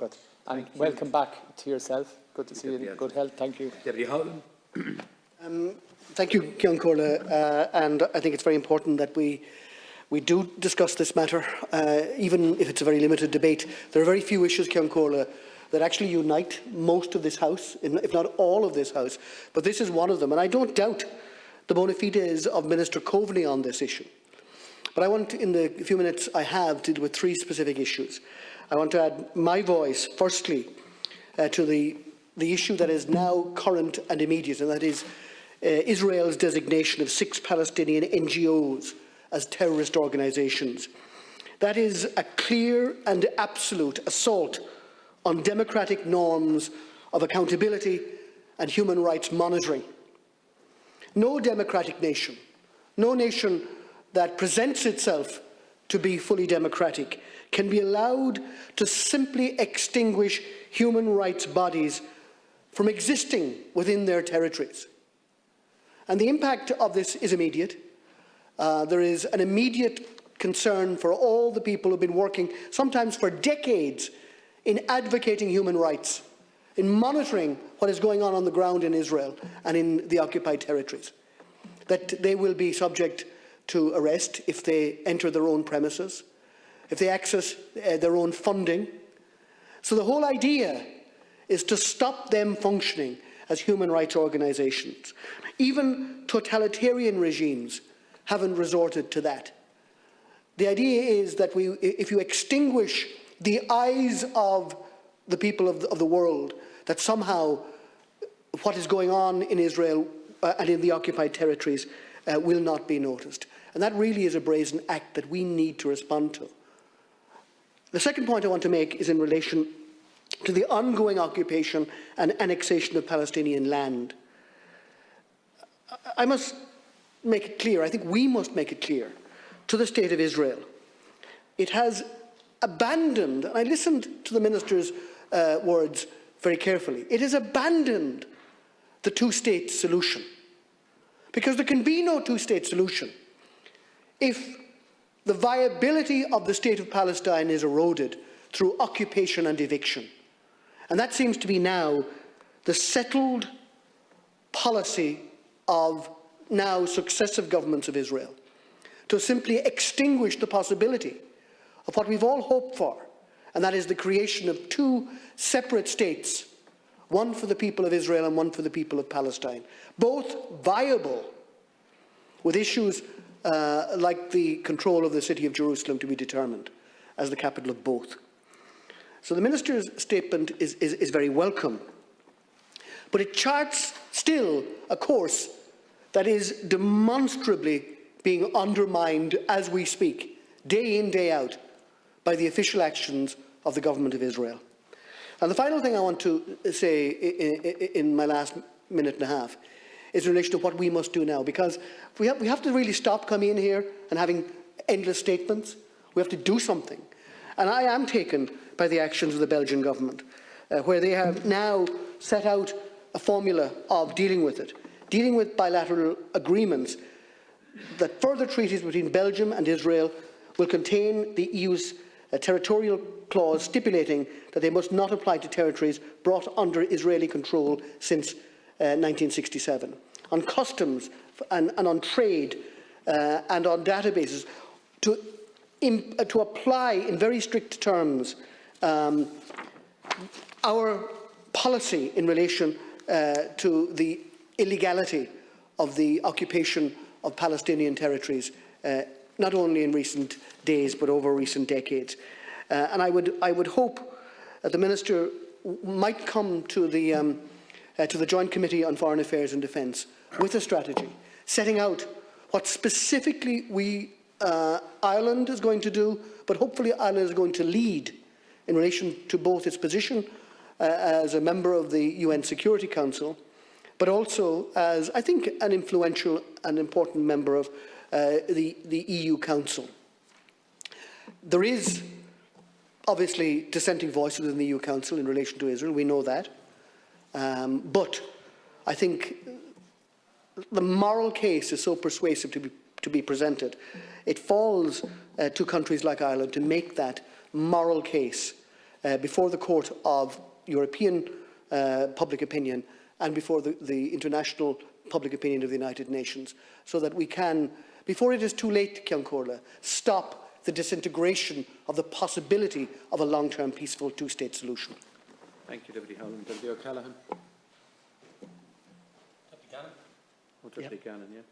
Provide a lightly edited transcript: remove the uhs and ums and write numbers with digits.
Good. And welcome back to yourself. Good to see you in good health. Thank you. Deputy Howland. Thank you, Ceann Comhairle, and I think it's very important that we do discuss this matter, even if it's a very limited debate. There are very few issues, Ceann Comhairle, that actually unite most of this House, if not all of this House, but this is one of them. And I don't doubt the bona fides of Minister Coveney on this issue. But I want, in the few minutes I have, to deal with three specific issues. I want to add my voice, firstly, to the issue that is now current and immediate, and that is Israel's designation of 6 Palestinian NGOs as terrorist organisations. That is a clear and absolute assault on democratic norms of accountability and human rights monitoring. No democratic nation, no nation that presents itself to be fully democratic, can be allowed to simply extinguish human rights bodies from existing within their territories. And the impact of this is immediate. There is an immediate concern for all the people who have been working, sometimes for decades, in advocating human rights, in monitoring what is going on the ground in Israel and in the occupied territories, that they will be subject to arrest if they enter their own premises, if they access their own funding. So the whole idea is to stop them functioning as human rights organisations. Even totalitarian regimes haven't resorted to that. The idea is that if you extinguish the eyes of the people of the world, that somehow what is going on in Israel and in the occupied territories will not be noticed. And that really is a brazen act that we need to respond to. The second point I want to make is in relation to the ongoing occupation and annexation of Palestinian land. I must make it clear, I think we must make it clear, to the State of Israel. It has abandoned, and I listened to the Minister's words very carefully, it has abandoned the two-state solution. Because there can be no two-state solution if the viability of the State of Palestine is eroded through occupation and eviction. And that seems to be now the settled policy of now successive governments of Israel, to simply extinguish the possibility of what we've all hoped for, and that is the creation of 2 separate states, one for the people of Israel and one for the people of Palestine, both viable, with issues like the control of the city of Jerusalem to be determined as the capital of both. So the Minister's statement is very welcome, but it charts still a course that is demonstrably being undermined as we speak, day in, day out, by the official actions of the government of Israel. And the final thing I want to say in my last minute and a half is in relation to what we must do now, because we have to really stop coming in here and having endless statements. We have to do something. And I am taken by the actions of the Belgian government, where they have now set out a formula of dealing with it, dealing with bilateral agreements, that further treaties between Belgium and Israel will contain the EU's territorial clause stipulating that they must not apply to territories brought under Israeli control since 1967, on customs and on trade and on databases, to apply in very strict terms our policy in relation to the illegality of the occupation of Palestinian territories, not only in recent days but over recent decades. And I would hope that the Minister might come to the Joint Committee on Foreign Affairs and Defence with a strategy, setting out what specifically Ireland is going to do, but hopefully Ireland is going to lead in relation to both its position as a member of the UN Security Council, but also as, I think, an influential and important member of the EU Council. There is obviously dissenting voices within the EU Council in relation to Israel, we know that. But I think the moral case is so persuasive to be presented. It falls to countries like Ireland to make that moral case before the court of European public opinion and before the international public opinion of the United Nations, so that we can, before it is too late, Ceann Comhairle, stop the disintegration of the possibility of a long-term peaceful two-state solution. Thank you, Deputy Howland. Deputy O'Callaghan. Deputy Gannon. Oh, Deputy Gannon, yeah.